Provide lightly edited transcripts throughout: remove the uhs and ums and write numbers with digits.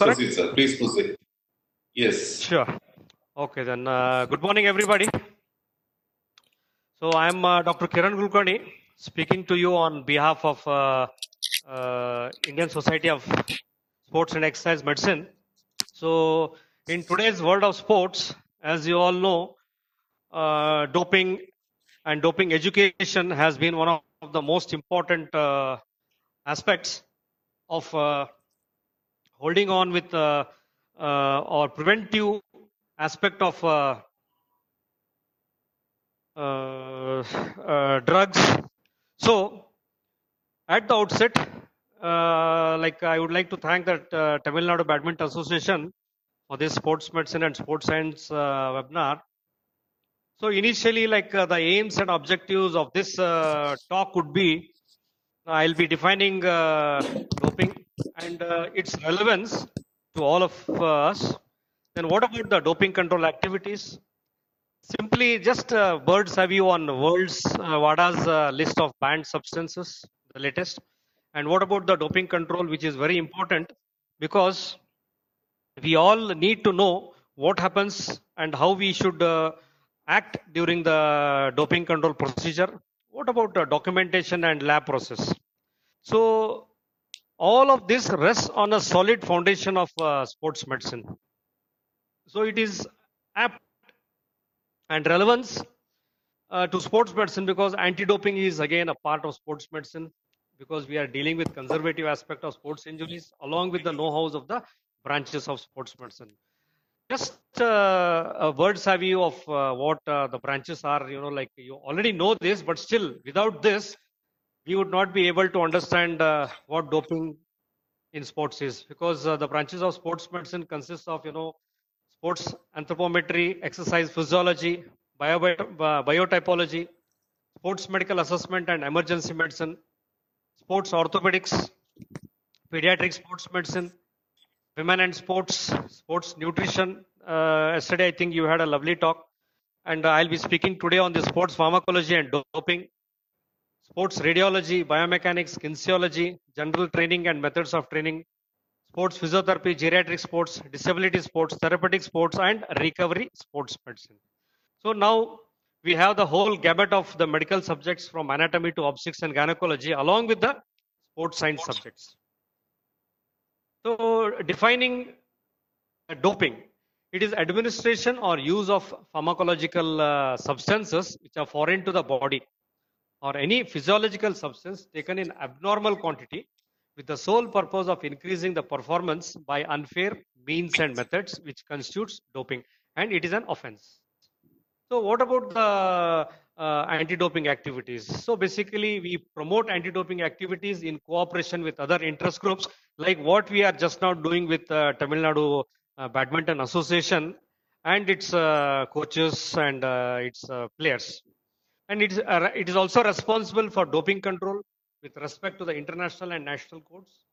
correct? Proceed, sir. Please proceed. Yes. Sure. Okay, then good morning, everybody. So I'm Dr. Kiran Kulkarni speaking to you on behalf of Indian Society of Sports and Exercise Medicine. So in today's world of sports, as you all know, doping and doping education has been one of the most important aspects of holding on with or preventive aspect of drugs. So, at the outset, like I would like to thank that Tamil Nadu Badminton Association for this sports medicine and sports science webinar. So, initially, like the aims and objectives of this talk would be, I'll be defining doping and its relevance to all of us. Then, what about the doping control activities? Simply just bird's eye view on world's WADA's list of banned substances, the latest. And what about the doping control, which is very important because we all need to know what happens and how we should act during the doping control procedure. What about the documentation and lab process? So all of this rests on a solid foundation of sports medicine. So it is apt and relevance to sports medicine because anti-doping is again a part of sports medicine because we are dealing with conservative aspect of sports injuries along with the know-hows of the branches of sports medicine. Just a bird's eye view of what the branches are, like you already know this, but still without this, we would not be able to understand what doping in sports is because the branches of sports medicine consist of, sports anthropometry, exercise physiology, biotypology, sports medical assessment and emergency medicine, sports orthopedics, pediatric sports medicine, women and sports, sports nutrition. Yesterday, I think you had a lovely talk, and I'll be speaking today on the sports pharmacology and doping, sports radiology, biomechanics, kinesiology, general training and methods of training, sports physiotherapy, geriatric sports, disability sports, therapeutic sports, and recovery sports medicine. So now we have the whole gamut of the medical subjects from anatomy to obstetrics and gynecology along with the sports science subjects. So defining doping, it is administration or use of pharmacological substances which are foreign to the body or any physiological substance taken in abnormal quantity with the sole purpose of increasing the performance by unfair means and methods which constitutes doping, and it is an offense. So what about the anti-doping activities? So basically we promote anti-doping activities in cooperation with other interest groups like what we are just now doing with Tamil Nadu Badminton Association and its coaches and its players. And it is also responsible for doping control with respect to the international and national codes.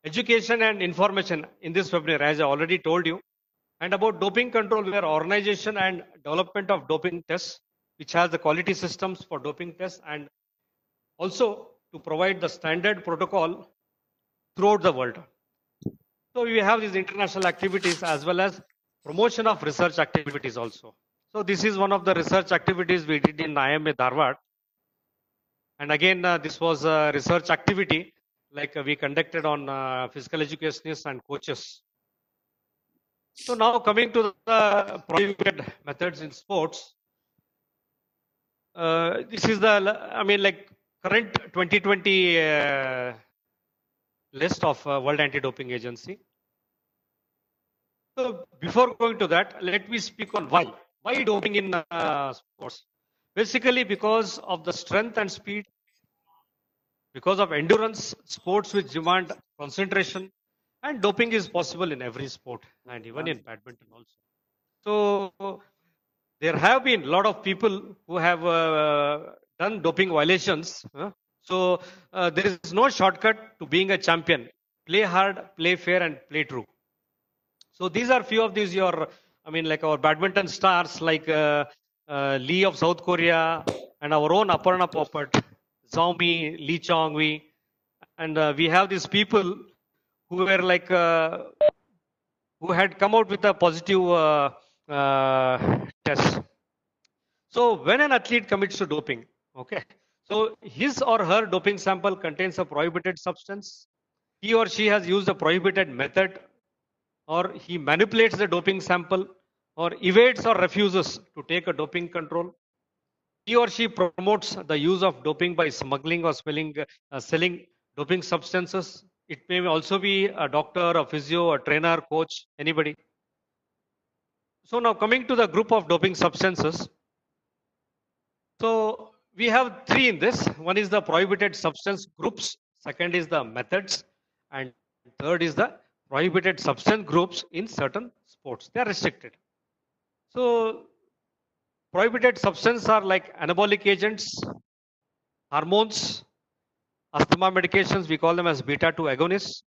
Education and information in this webinar, as I already told you, and about doping control, where organization and development of doping tests, which has the quality systems for doping tests, and also to provide the standard protocol throughout the world. So we have these international activities as well as promotion of research activities also. So this is one of the research activities we did in IMA Dharwad. And again, this was a research activity like we conducted on physical educationists and coaches. So now coming to the prohibited methods in sports, this is the, current 2020 list of World Anti-Doping Agency. So before going to that, let me speak on why. Why doping in sports? Basically because of the strength and speed, because of endurance, sports which demand concentration, and doping is possible in every sport and even in badminton also. So there have been a lot of people who have done doping violations. So there is no shortcut to being a champion. Play hard, play fair, and play true. So these are few of these like our badminton stars like Lee of South Korea and our own Aparna Popat, Zhao Mi, Lee Chong Wei, and we have these people who were like who had come out with a positive test. So when an athlete commits to doping, okay, so his or her doping sample contains a prohibited substance. He or she has used a prohibited method, or he manipulates the doping sample, or evades or refuses to take a doping control. He or she promotes the use of doping by smuggling or selling doping substances. It may also be a doctor, a physio, a trainer, coach, anybody. So now coming to the group of doping substances. So we have three in this. One is the prohibited substance groups. Second is the methods. And third is the prohibited substance groups in certain sports. They are restricted. So prohibited substances are like anabolic agents, hormones, asthma medications, we call them as beta 2 agonists,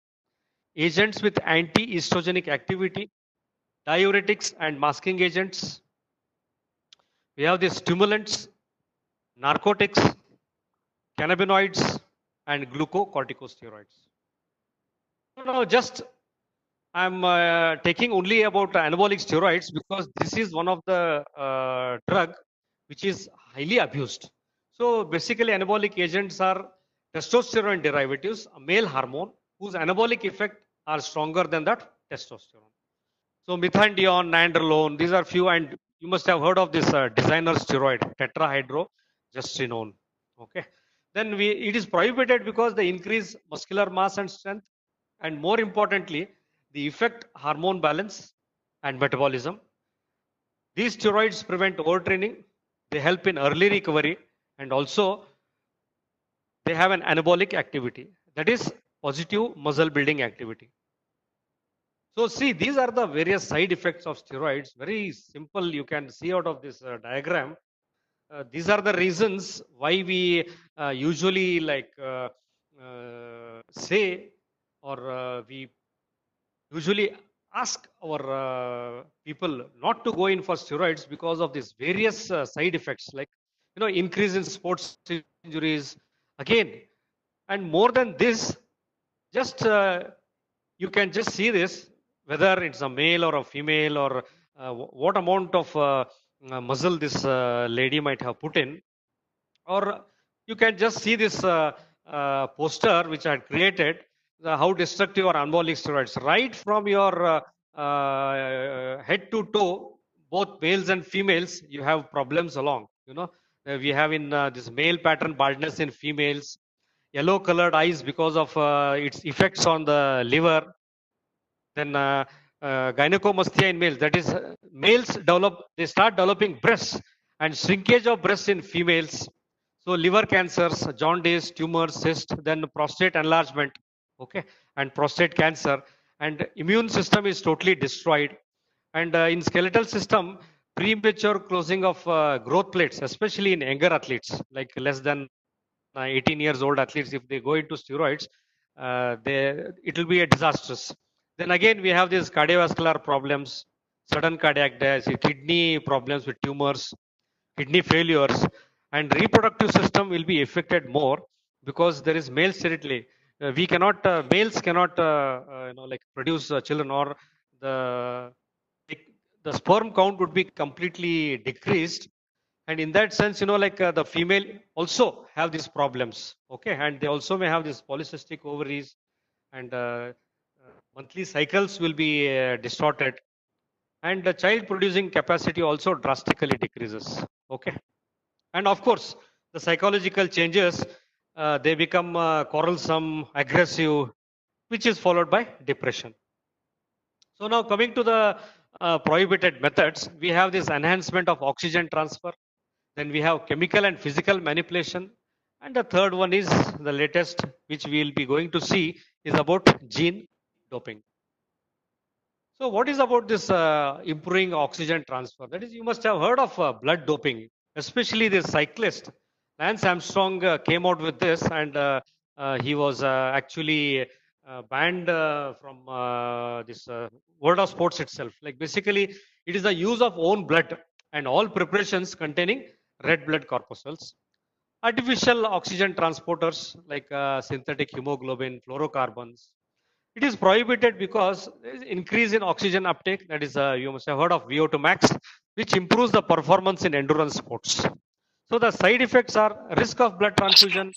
agents with anti estrogenic activity, diuretics and masking agents. We have the stimulants, narcotics, cannabinoids, and glucocorticosteroids. Now, just I'm taking only about anabolic steroids because this is one of the drug which is highly abused. So basically, anabolic agents are testosterone derivatives, a male hormone whose anabolic effect are stronger than that testosterone. So methandione, nandrolone, these are few, and you must have heard of this designer steroid, tetrahydrogesterone. Okay. Then it is prohibited because they increase muscular mass and strength, and more importantly, the effect hormone balance and metabolism. These steroids prevent overtraining, they help in early recovery, and also they have an anabolic activity, that is positive muscle building activity. So see, these are the various side effects of steroids. Very simple, you can see out of this diagram. These are the reasons why we usually say, or we usually ask our people not to go in for steroids because of these various side effects, like increase in sports injuries again. And more than this, just you can just see this, whether it's a male or a female, or what amount of muscle this lady might have put in, or you can just see this poster which I had created, how destructive are anabolic steroids, right from your head to toe, both males and females, you have problems along. We have in this male pattern baldness in females, yellow colored eyes because of its effects on the liver. Then gynecomastia in males, that is males they start developing breasts, and shrinkage of breasts in females. So liver cancers, jaundice, tumors, cyst, then prostate enlargement, okay, and prostate cancer, and immune system is totally destroyed. And in skeletal system, premature closing of growth plates, especially in younger athletes, like less than 18 years old athletes, if they go into steroids, it will be a disastrous. Then again, we have these cardiovascular problems, sudden cardiac death, kidney problems with tumors, kidney failures, and reproductive system will be affected more because there is male sterility. We cannot, males cannot, produce children, or the the sperm count would be completely decreased. And in that sense, the female also have these problems, okay, and they also may have these polycystic ovaries, and monthly cycles will be distorted, and the child producing capacity also drastically decreases, okay. And of course, the psychological changes, they become quarrelsome, aggressive, which is followed by depression. So now coming to the prohibited methods, we have this enhancement of oxygen transfer. Then we have chemical and physical manipulation. And the third one is the latest, which we will be going to see, is about gene doping. So what is about this improving oxygen transfer? That is, you must have heard of blood doping, especially this cyclist. Lance Armstrong came out with this, and he was actually banned from this world of sports itself. Like basically, it is the use of own blood and all preparations containing red blood corpuscles. Artificial oxygen transporters like synthetic hemoglobin, fluorocarbons, It is prohibited because there is increase in oxygen uptake. That is, you must have heard of VO2 max, which improves the performance in endurance sports. So the side effects are risk of blood transfusion,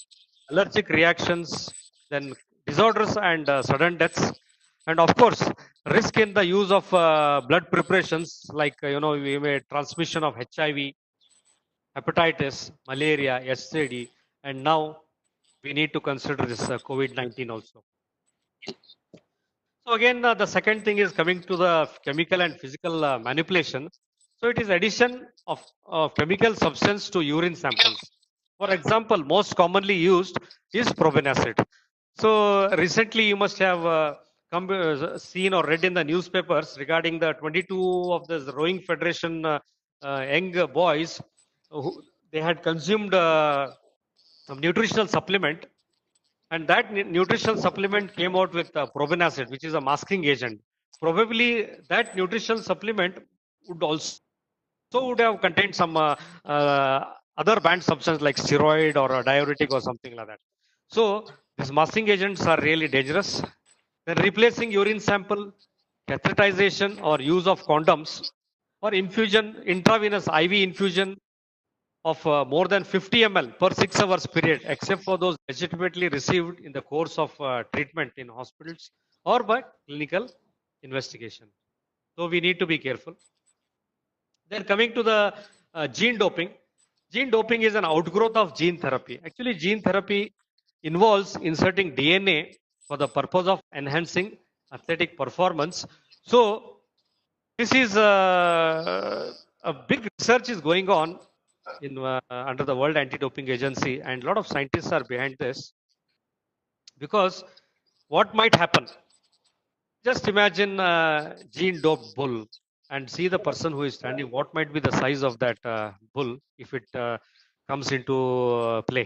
allergic reactions, then disorders and sudden deaths, and of course risk in the use of blood preparations like we may transmission of HIV, hepatitis, malaria, STD, and now we need to consider this COVID-19 also. So again, the second thing is coming to the chemical and physical manipulation. So it is addition of chemical substance to urine samples. For example, most commonly used is probenecid. So recently, you must have seen or read in the newspapers regarding the 22 of the rowing federation young boys who they had consumed some nutritional supplement, and that nutritional supplement came out with probenecid, which is a masking agent. Probably that nutritional supplement would also would have contained some other banned substance like steroid or a diuretic or something like that. So these masking agents are really dangerous. Then replacing urine sample, catheterization or use of condoms, or infusion, intravenous IV infusion of more than 50 ml per 6 hours period, except for those legitimately received in the course of treatment in hospitals or by clinical investigation. So we need to be careful. Then coming to the gene doping. Gene doping is an outgrowth of gene therapy. Actually, gene therapy involves inserting DNA for the purpose of enhancing athletic performance. So this is a big research is going on in under the World Anti-Doping Agency, and a lot of scientists are behind this because what might happen? Just imagine gene doped bull and see the person who is standing. What might be the size of that bull if it comes into play?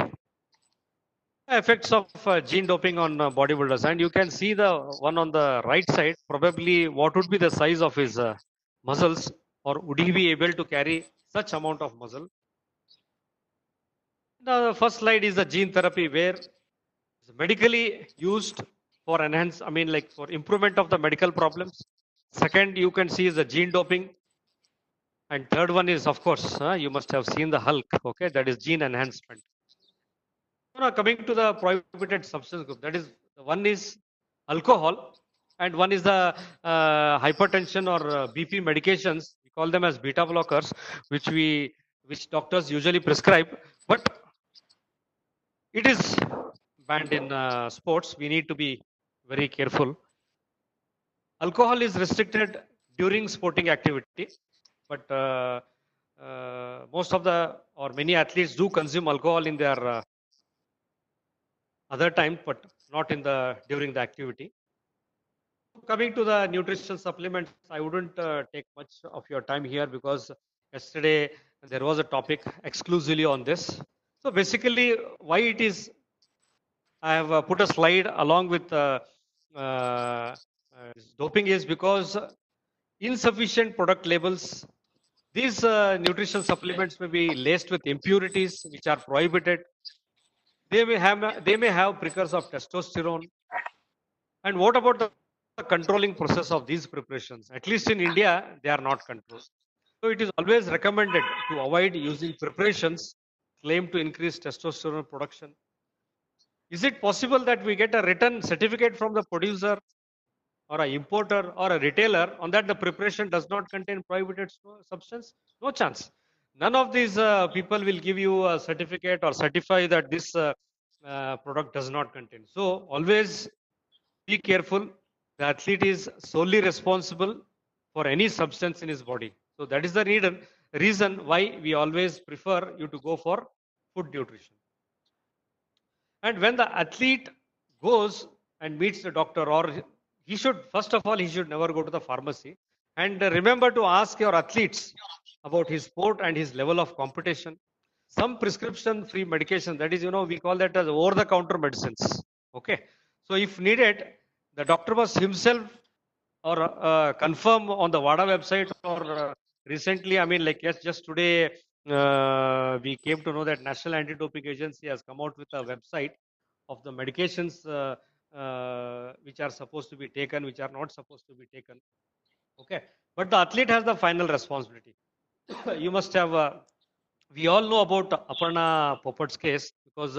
Effects of gene doping on bodybuilders, and you can see the one on the right side. Probably, what would be the size of his muscles, or would he be able to carry such amount of muscle? The first slide is the gene therapy, where it's medically used for enhance. I mean, like for improvement of the medical problems. Second, you can see is the gene doping, and third one is, of course, you must have seen the Hulk. Okay, that is gene enhancement. Now coming to the prohibited substance group, that is one is alcohol, and one is the hypertension or BP medications. We call them as beta blockers, which doctors usually prescribe, but it is banned in sports. We need to be very careful. Alcohol is restricted during sporting activity, but most of the or many athletes do consume alcohol in their other time, but not in the during the activity. Coming to the nutritional supplements, I wouldn't take much of your time here because yesterday there was a topic exclusively on this. So basically, why it is, I have put a slide along with doping is because insufficient product labels. These nutritional supplements may be laced with impurities which are prohibited. They may have precursors of testosterone. And what about the controlling process of these preparations? At least in India, they are not controlled. So it is always recommended to avoid using preparations claimed to increase testosterone production. Is it possible that we get a written certificate from the producer or a importer or a retailer on that the preparation does not contain prohibited substance? No chance. None of these people will give you a certificate or certify that this product does not contain. So always be careful. The athlete is solely responsible for any substance in his body. So that is the reason why we always prefer you to go for food nutrition. And when the athlete goes and meets the doctor, or he should, first of all, he should never go to the pharmacy. And remember to ask your athletes about his sport and his level of competition. Some prescription free medication, that is, we call that as over the counter medicines. Okay. So if needed, the doctor must himself or confirm on the WADA website, or recently, I mean, like, yes, just today, we came to know that National Anti-Doping Agency has come out with a website of the medications which are supposed to be taken, which are not supposed to be taken. Okay, but the athlete has the final responsibility. You must have. We all know about Aparna Popat's case because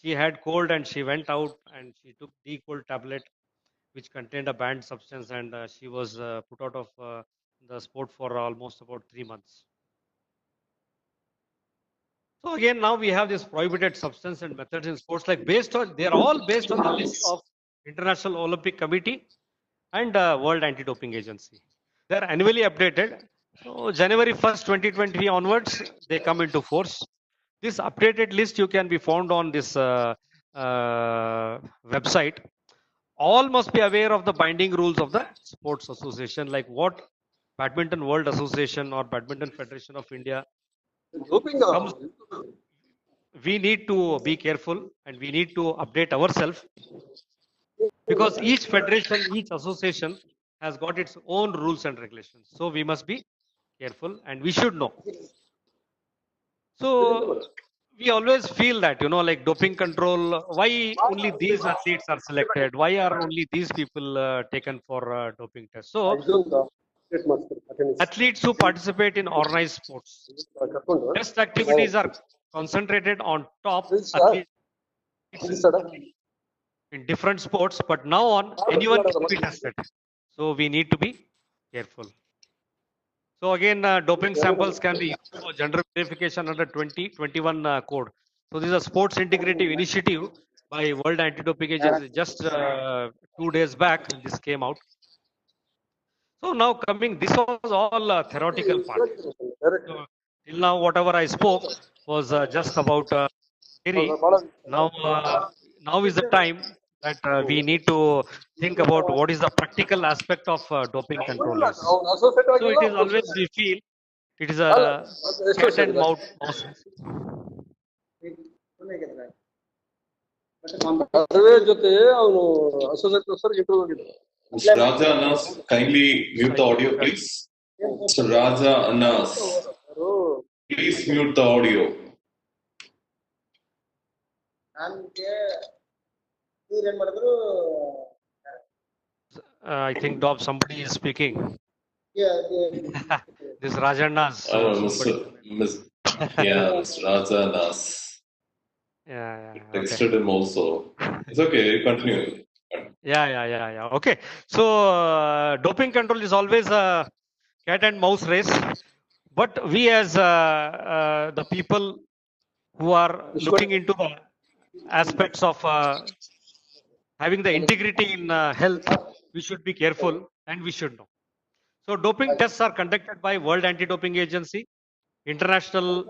she had cold and she went out and she took D-cold tablet which contained a banned substance, and she was put out of the sport for almost about 3 months. So again, now we have this prohibited substance and methods in sports, like based on, they're all based on the list of International Olympic Committee and World Anti-Doping Agency. They're annually updated. So January 1st, 2020 onwards, they come into force. This updated list you can be found on this website. All must be aware of the binding rules of the sports association, like what Badminton World Association or Badminton Federation of India comes. We need to be careful and we need to update ourselves because each federation, each association has got its own rules and regulations. So we must be careful and we should know. So we always feel that, like doping control, why only these athletes are selected? Why are only these people taken for doping tests? So athletes who participate in organized sports, test activities are concentrated on top athletes in different sports, but now on anyone can be tested. So we need to be careful. So again, doping samples can be used for gender verification under 2021 code. So this is a sports integrative initiative by World Anti-Doping Agency. Just 2 days back, this came out. So now coming, this was all theoretical part. So till now, whatever I spoke was just about theory. Now is the time that we need to think about what is the practical aspect of doping control is. So it is always we feel it is a cat and mouse. Mr. Raja Anas, kindly mute the audio, please. Mr. Raja Anas, please mute the audio. I think somebody is speaking. This Rajanna's. Mr. Raja Anas. Yeah. Texted him also. It's okay, continue. Yeah. Okay. So doping control is always a cat and mouse race, but we as the people who are looking into the aspects of having the integrity in health, we should be careful and we should know. So doping tests are conducted by World Anti-Doping Agency, international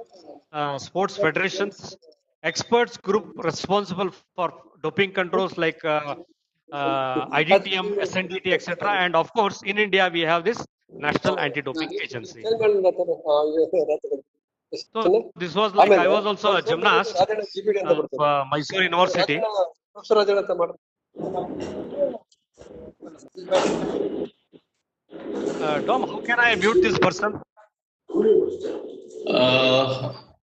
sports federations, experts group responsible for doping controls like IDTM, SNDT, etc. And of course, in India, we have this National Anti-Doping Agency. So this was like, I was also a gymnast of Mysore University. Tom, how can I mute this person?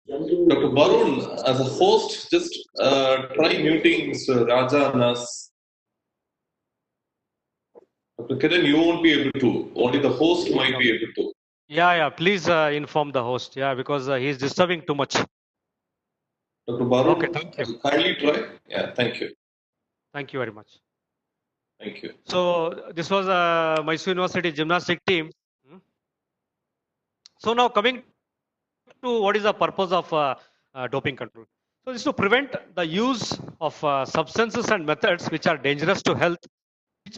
Dr. Barun, as a host, just try muting Mr. Raja Anas. Dr. Kiran, you won't be able to. Only the host might be able to. Yeah. Please inform the host. Yeah, because he's disturbing too much. Dr. Barun, okay, thank you. Kindly try. Yeah, thank you. Thank you very much. Thank you. So this was Mysore University gymnastic team. So now coming to what is the purpose of doping control. So this is to prevent the use of substances and methods which are dangerous to health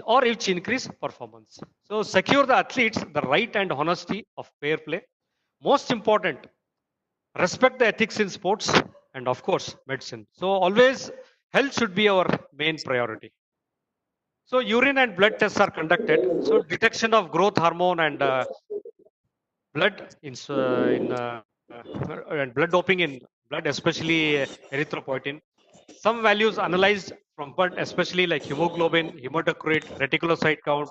or which increase performance. So secure the athletes the right and honesty of fair play. Most important, respect the ethics in sports and of course medicine. So always health should be our main priority. So urine and blood tests are conducted. So detection of growth hormone and blood and blood doping in blood, especially erythropoietin. Some values analyzed from blood, especially like hemoglobin, hematocrit, reticulocyte count.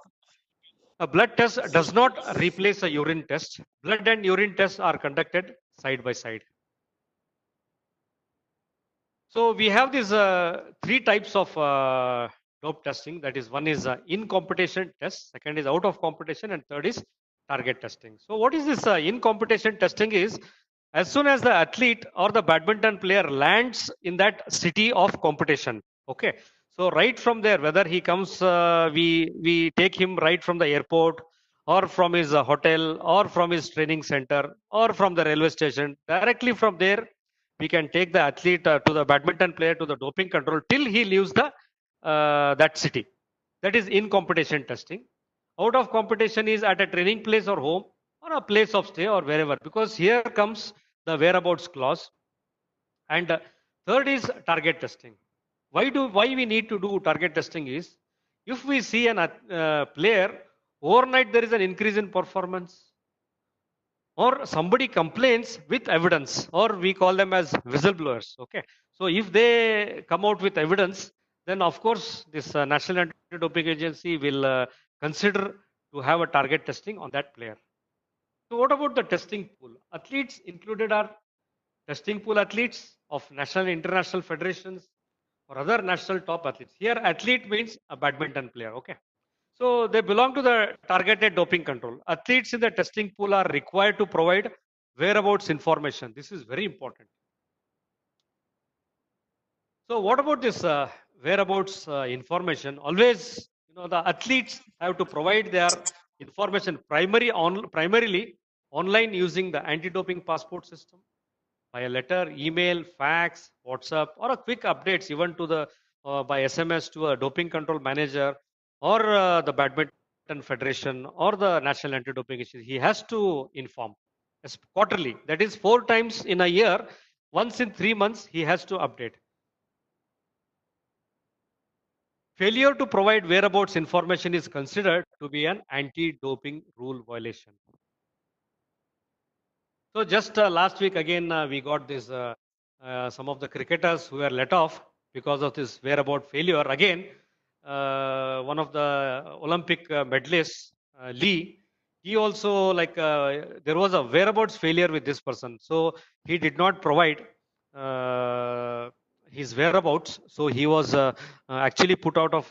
A blood test does not replace a urine test. Blood and urine tests are conducted side by side. So we have these 3 types of dope testing. That is, one is in competition test, second is out of competition, and third is target testing. So what is this in competition testing is, as soon as the athlete or the badminton player lands in that city of competition, okay, so right from there, whether he comes, we take him right from the airport or from his hotel or from his training center or from the railway station, directly from there we can take the athlete to the badminton player to the doping control till he leaves the that city. That is in competition testing. Out of competition is at a training place or home or a place of stay or wherever, because here comes the whereabouts clause. And third is target testing. Why we need to do target testing is, if we see an player overnight there is an increase in performance, or somebody complains with evidence, or we call them as whistleblowers, okay, so if they come out with evidence, then of course this national anti-doping agency will consider to have a target testing on that player. So what about the testing pool? Athletes included are testing pool athletes of national and international federations or other national top athletes. Here athlete means a badminton player, okay, so they belong to the targeted doping control. Athletes in the testing pool are required to provide whereabouts information. This is very important. So what about this whereabouts information? Always, the athletes have to provide their information primarily online using the anti-doping passport system, by a letter, email, fax, WhatsApp, or a quick updates even to the by SMS to a doping control manager or the badminton federation or the national anti-doping agency. He has to inform quarterly. That is 4 times in a year. Once in 3 months, he has to update. Failure to provide whereabouts information is considered to be an anti-doping rule violation. So just last week again we got this some of the cricketers who were let off because of this whereabout failure. Again, one of the Olympic medalists, Lee, he also there was a whereabouts failure with this person. So he did not provide his whereabouts. So he was actually put out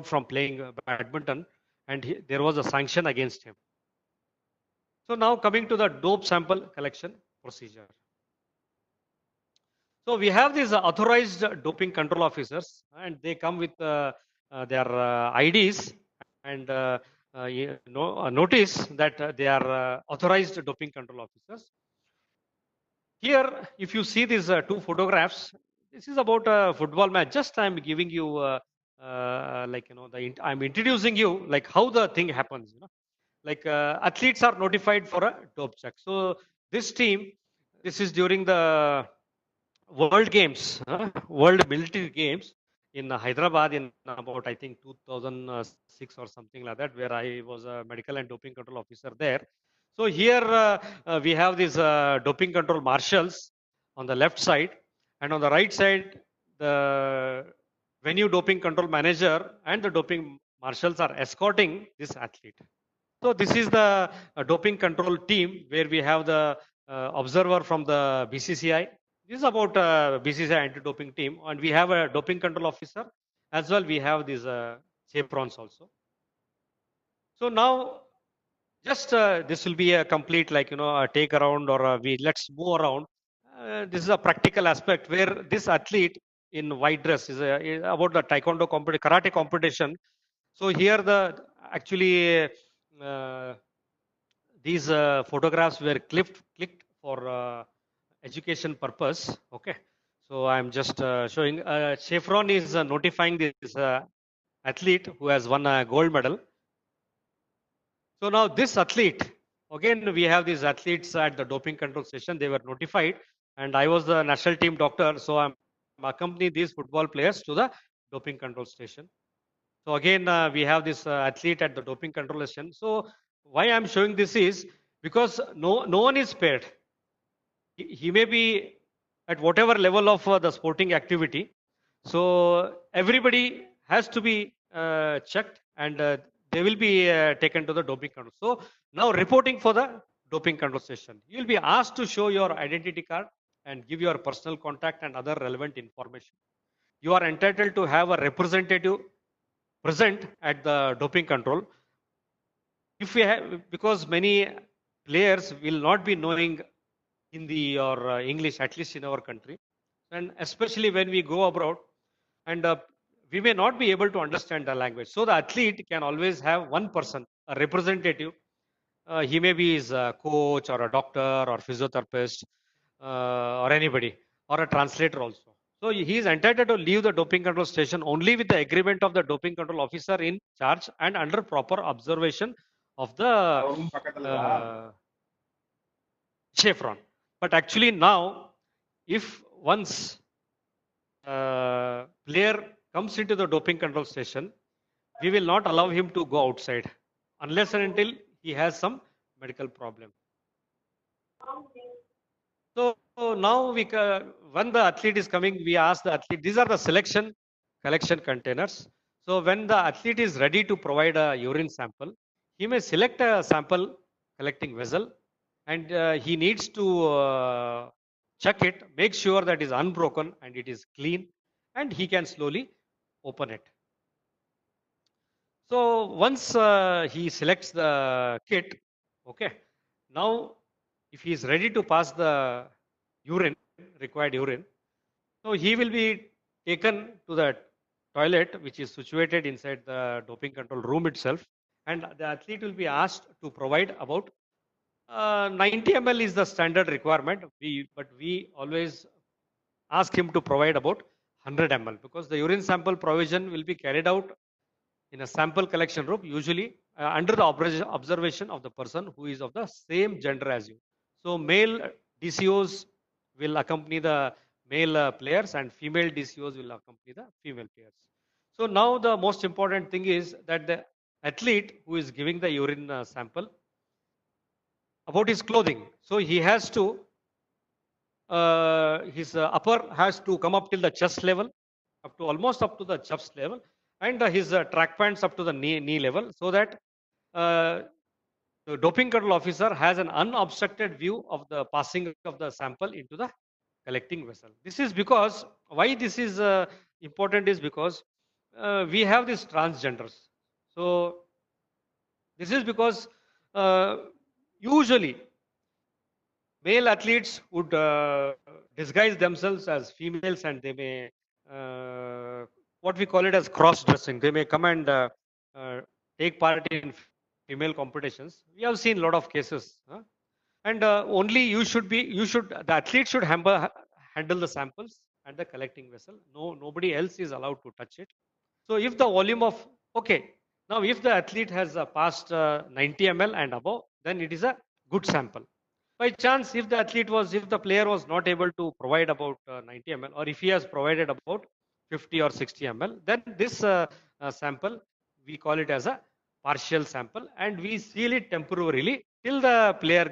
from playing badminton, and there was a sanction against him. So now coming to the dope sample collection procedure. So we have these authorized doping control officers, and they come with their IDs and notice that they are authorized doping control officers. Here, if you see these two photographs, this is about a football match. Just I'm giving you, I'm introducing you like how the thing happens. Athletes are notified for a dope check. So this team, this is during the World Games, World Military Games in Hyderabad in about I think 2006 or something like that, where I was a medical and doping control officer there. So here we have these doping control marshals on the left side, and on the right side the venue doping control manager and the doping marshals are escorting this athlete. So this is the doping control team where we have the observer from the BCCI. This is about BCCI anti-doping team, and we have a doping control officer as well. We have these chaperons also. So now, just this will be a complete a take around, or let's move around. This is a practical aspect where this athlete in white dress is about the taekwondo karate competition. So here actually these photographs were clicked for education purpose. Okay, so I'm just showing. Chevron is notifying this athlete who has won a gold medal. So now this athlete, again we have these athletes at the doping control station. They were notified, and I was the national team doctor, so I'm accompanying these football players to the doping control station. So again we have this athlete at the doping control station. So why I'm showing this is because no one is spared. He may be at whatever level of the sporting activity. So everybody has to be checked, and they will be taken to the doping control. So now reporting for the doping control station, you will be asked to show your identity card and give your personal contact and other relevant information. you are entitled to have a representative present at the doping control. If we have, because many players will not be knowing Hindi or English, at least in our country, and especially when we go abroad, and we may not be able to understand the language. So the athlete can always have one person, a representative. He may be his coach or a doctor or physiotherapist or anybody or a translator also. So he is entitled to leave the doping control station only with the agreement of the doping control officer in charge and under proper observation of the chevron. But actually now, if once player comes into the doping control station, we will not allow him to go outside unless and until he has some medical problem. So now when the athlete is coming, we ask the athlete, these are the selection collection containers. So when the athlete is ready to provide a urine sample, he may select a sample collecting vessel and he needs to check it, make sure that it is unbroken and it is clean, and he can slowly open it. So once he selects the kit, okay, now if he is ready to pass the urine, required urine, so he will be taken to the toilet, which is situated inside the doping control room itself, and the athlete will be asked to provide about 90 ml is the standard requirement. But we always ask him to provide about 100 ml because the urine sample provision will be carried out in a sample collection room, usually under the observation of the person who is of the same gender as you. So male DCOs will accompany the male players and female DCOs will accompany the female players. So now the most important thing is that the athlete who is giving the urine sample about his clothing. So he has to his upper has to come up till the chest level, up to almost up to the chest level, and his track pants up to the knee level, so that uh, the doping control officer has an unobstructed view of the passing of the sample into the collecting vessel. This is because why this is important is because we have these transgenders. So this is because usually male athletes would disguise themselves as females and they may what we call it as cross dressing. They may come and uh, take part in female competitions. We have seen a lot of cases, huh? And only the athlete should handle the samples and the collecting vessel. Nobody else is allowed to touch it. So if the volume of, okay, now if the athlete has passed 90 ml and above, then it is a good sample. By chance, if the player was not able to provide about 90 ml, or if he has provided about 50 or 60 ml, then this sample, we call it as a partial sample and we seal it temporarily till the player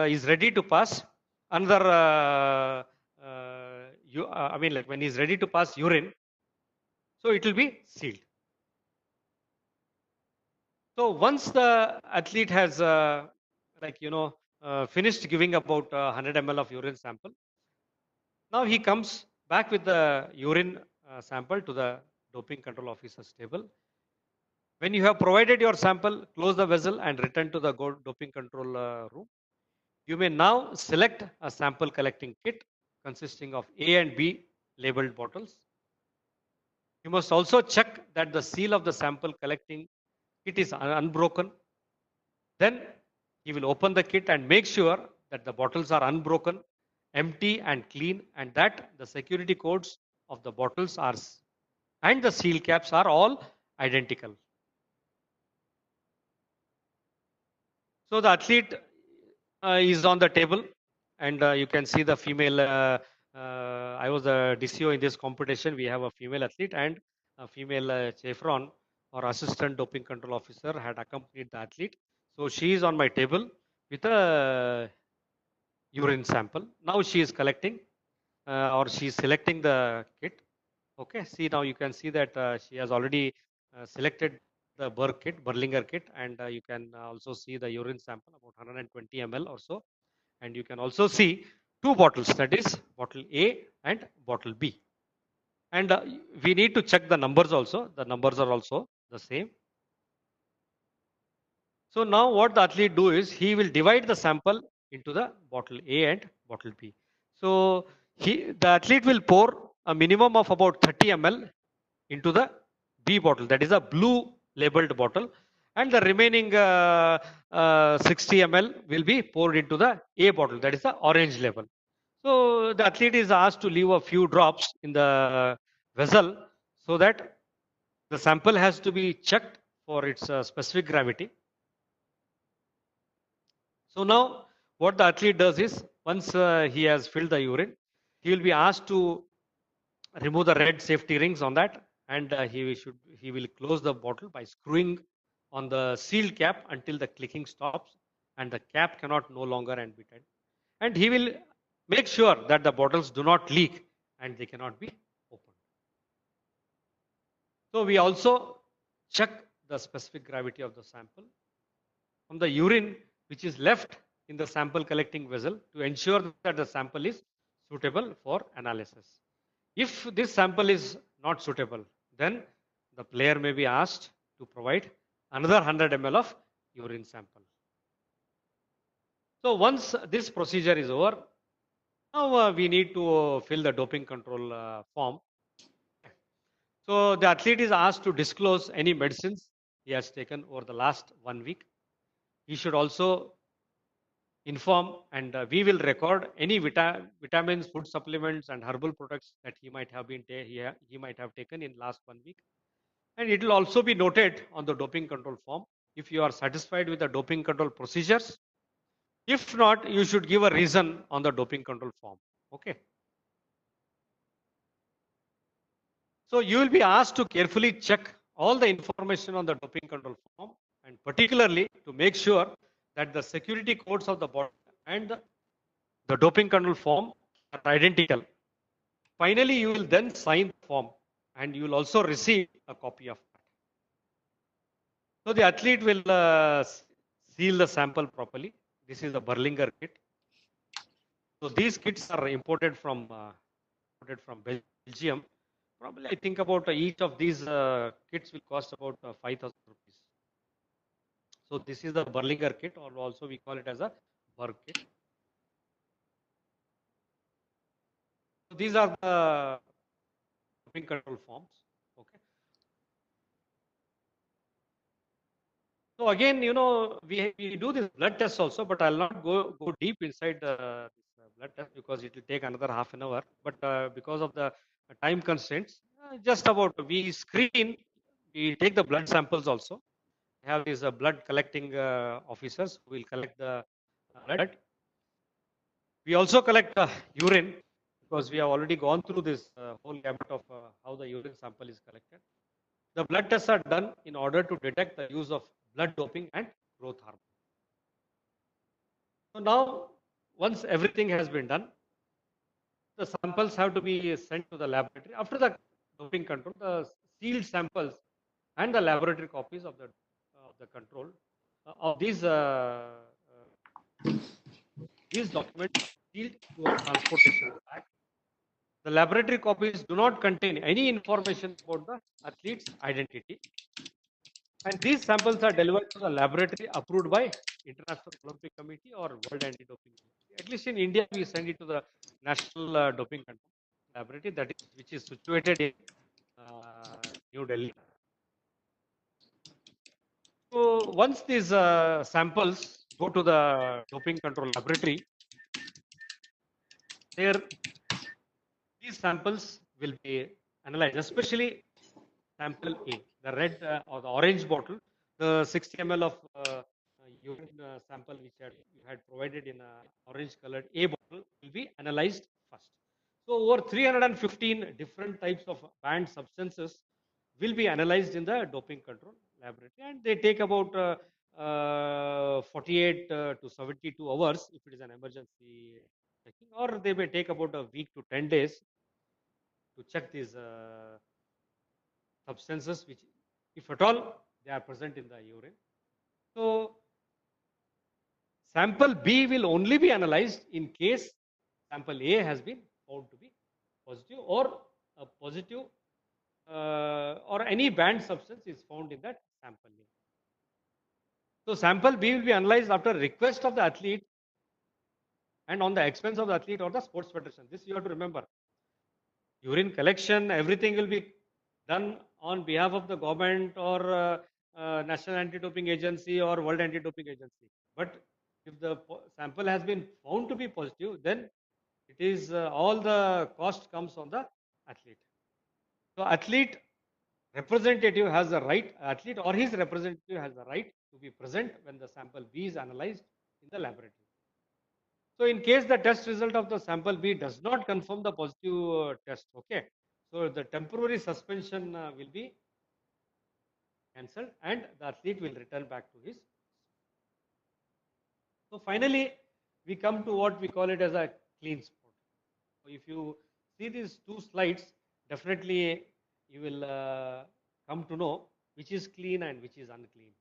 is ready to pass another, I mean, like when he's ready to pass urine, so it will be sealed. So once the athlete has, finished giving about 100 ml of urine sample, now he comes back with the urine sample to the doping control officer's table. When you have provided your sample, close the vessel and return to the doping control room. You may now select a sample collecting kit consisting of A and B labeled bottles. You must also check that the seal of the sample collecting kit is unbroken. Then he will open the kit and make sure that the bottles are unbroken, empty and clean, and that the security codes of the bottles are and the seal caps are all identical. So the athlete is on the table and you can see the female. I was a DCO in this competition. We have a female athlete and a female chevron or assistant doping control officer had accompanied the athlete. So she is on my table with a urine sample. Now she is collecting or she is selecting the kit. Okay, see now you can see that she has already selected the Berlinger kit, and you can also see the urine sample about 120 ml or so, and you can also see two bottles, that is bottle A and bottle B. And we need to check the numbers also. The numbers are also the same. So now what the athlete do is he will divide the sample into the bottle A and bottle B. So the athlete will pour a minimum of about 30 ml into the B bottle, that is a blue labeled bottle, and the remaining 60 ml will be poured into the A bottle, that is the orange label. So the athlete is asked to leave a few drops in the vessel so that the sample has to be checked for its specific gravity. So now what the athlete does is once he has filled the urine, he will be asked to remove the red safety rings on that, and he will close the bottle by screwing on the sealed cap until the clicking stops and the cap cannot no longer and be tied. And he will make sure that the bottles do not leak and they cannot be opened. So we also check the specific gravity of the sample from the urine which is left in the sample collecting vessel to ensure that the sample is suitable for analysis. If this sample is not suitable, then the player may be asked to provide another 100 ml of urine sample. So once this procedure is over, now we need to fill the doping control form. So the athlete is asked to disclose any medicines he has taken over the last 1 week. He should also inform, and we will record any vitamins, food supplements, and herbal products that he might have he might have taken in last 1 week. And it will also be noted on the doping control form if you are satisfied with the doping control procedures. If not, you should give a reason on the doping control form. Okay. So you will be asked to carefully check all the information on the doping control form, and particularly to make sure that the security codes of the bottle and the doping control form are identical. Finally, you will then sign the form and you will also receive a copy of that. So the athlete will seal the sample properly. This is the Berlinger kit. So these kits are imported from Belgium. Probably I think about each of these kits will cost about 5,000 rupees. So this is the Berlinger kit, or also we call it as a Berg kit. So these are the doping control forms. Okay. So again, we do this blood test also, but I'll not go deep inside this blood test because it will take another half an hour. But because of the time constraints, just about we screen, we take the blood samples also. We have these blood collecting officers who will collect the blood. We also collect urine because we have already gone through this whole gamut of how the urine sample is collected. The blood tests are done in order to detect the use of blood doping and growth hormone. So now, once everything has been done, the samples have to be sent to the laboratory. After the doping control, the sealed samples and the laboratory copies of the control of these documents are sealed to a transportation bag. The laboratory copies do not contain any information about the athlete's identity. And these samples are delivered to the laboratory approved by International Olympic Committee or World Anti-Doping Committee. At least in India, we send it to the National Doping Control Laboratory, which is situated in New Delhi. So once these samples go to the doping control laboratory, these samples will be analyzed, especially sample A, the red or the orange bottle, the 60 ml of urine sample which you had provided in a orange colored A bottle will be analyzed first. So over 315 different types of banned substances will be analyzed in the doping control laboratory, and they take about 48 to 72 hours if it is an emergency checking, or they may take about a week to 10 days to check these substances which, if at all, they are present in the urine. So sample B will only be analyzed in case sample A has been found to be positive, or a positive or any banned substance is found in that sample A. So sample B will be analyzed after request of the athlete and on the expense of the athlete or the sports federation. This you have to remember. Urine collection, everything will be done on behalf of the government or National Anti-Doping Agency or World Anti-Doping Agency. But if the sample has been found to be positive, then it is all the cost comes on the athlete. So athlete representative has the right, athlete or his representative has the right to be present when the sample B is analyzed in the laboratory. So in case the test result of the sample B does not confirm the positive test, okay, so the temporary suspension will be cancelled and the athlete will return back to his. So finally, we come to what we call it as a clean sport. So if you see these two slides, definitely you will come to know which is clean and which is unclean.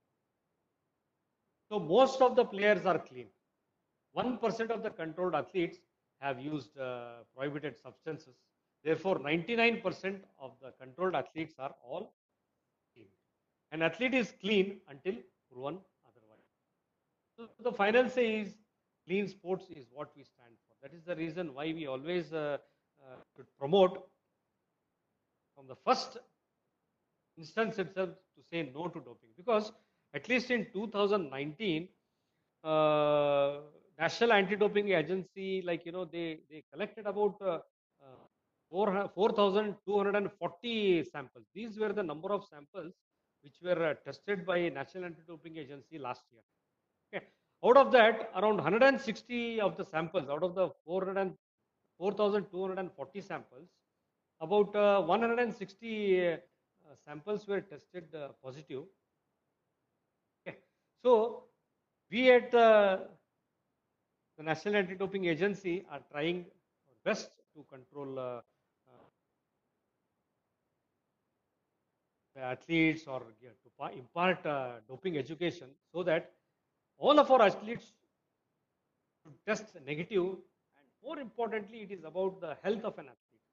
So most of the players are clean. 1% of the controlled athletes have used prohibited substances. Therefore, 99% of the controlled athletes are all clean. An athlete is clean until proven otherwise. So the final say is clean sports is what we stand for. That is the reason why we always should promote from the first instance itself to say no to doping, because at least in 2019 National Anti-Doping Agency, like they collected about 4,240 samples. These were the number of samples which were tested by National Anti-Doping Agency last year. Okay. Out of that, around 160 of the samples, out of the 4,240 samples, about 160 samples were tested positive. Okay. So we at the National Anti-Doping Agency are trying our best to control the athletes or to impart doping education so that all of our athletes should test negative, and more importantly, it is about the health of an athlete.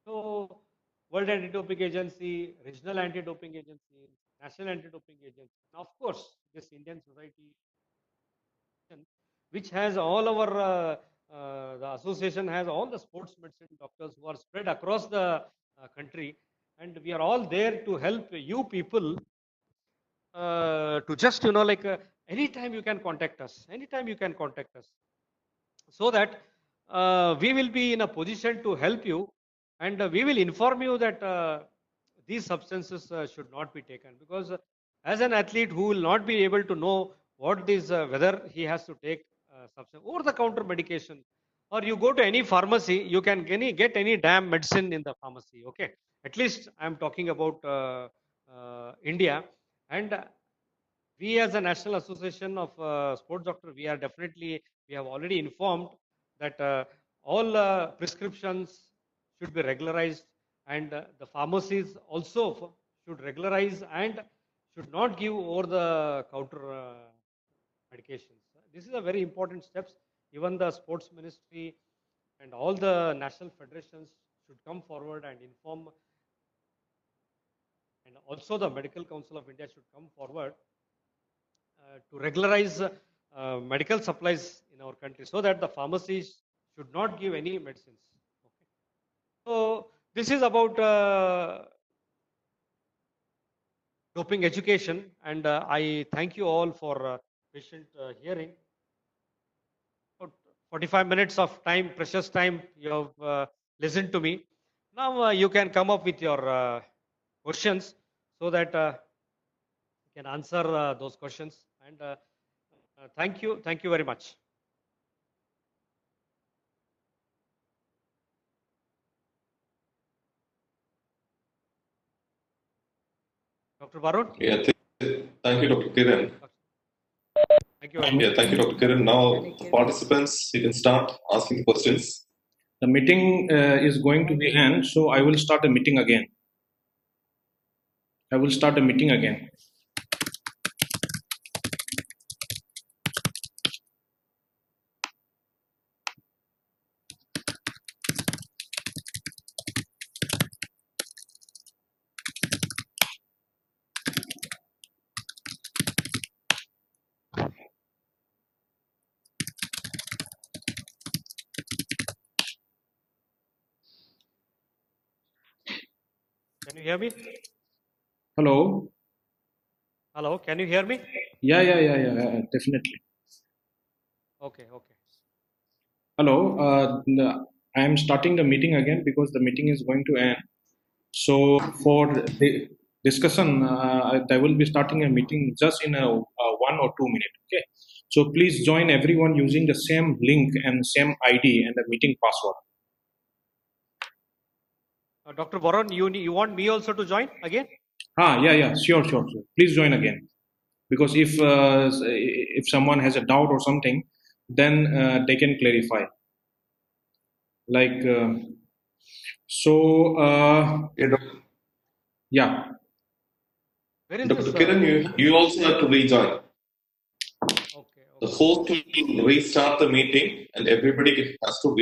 So, World Anti-Doping Agency, Regional Anti-Doping Agency, National Anti-Doping Agency, and of course, this Indian Society, which has all our the association has all the sports medicine doctors who are spread across the country, and we are all there to help you people to just like anytime you can contact us, anytime you can contact us, so that we will be in a position to help you, and we will inform you that these substances should not be taken, because as an athlete who will not be able to know what this whether he has to take substance over the counter medication, or you go to any pharmacy, you can get any damn medicine in the pharmacy, okay, at least I am talking about India. And we as a National Association of Sports Doctor, we are definitely, we have already informed that all prescriptions should be regularized, and the pharmacies also should regularize and should not give over the counter medications. This is a very important steps. Even the sports ministry and all the national federations should come forward and inform, and also the Medical Council of India should come forward to regularize medical supplies in our country, so that the pharmacies should not give any medicines. Okay. So this is about doping education, and I thank you all for patient hearing. About 45 minutes of time, precious time, you have listened to me. Now you can come up with your questions, so that you can answer those questions. And thank you very much. Dr. Varun? Yeah, thank you, Dr. Kiran. Thank you very much. Yeah, thank you, Dr. Kiran. Now, the participants, you can start asking questions. The meeting is going to be end, so I will start a meeting again. I will start a meeting again. you hear me? Hello. Hello, can you hear me? Yeah, definitely. Okay, okay. Hello. I am starting the meeting again because the meeting is going to end. So for the discussion, I will be starting a meeting just in a 1 or 2 minutes. Okay. So please join everyone using the same link and same ID and the meeting password. Dr. Varun, you want me also to join again? Yeah, sure. Please join again, because if someone has a doubt or something, then they can clarify. Like so, yeah. Where is Dr. this? Kiran, you also have to rejoin. Okay, The okay. host will restart the meeting and everybody has to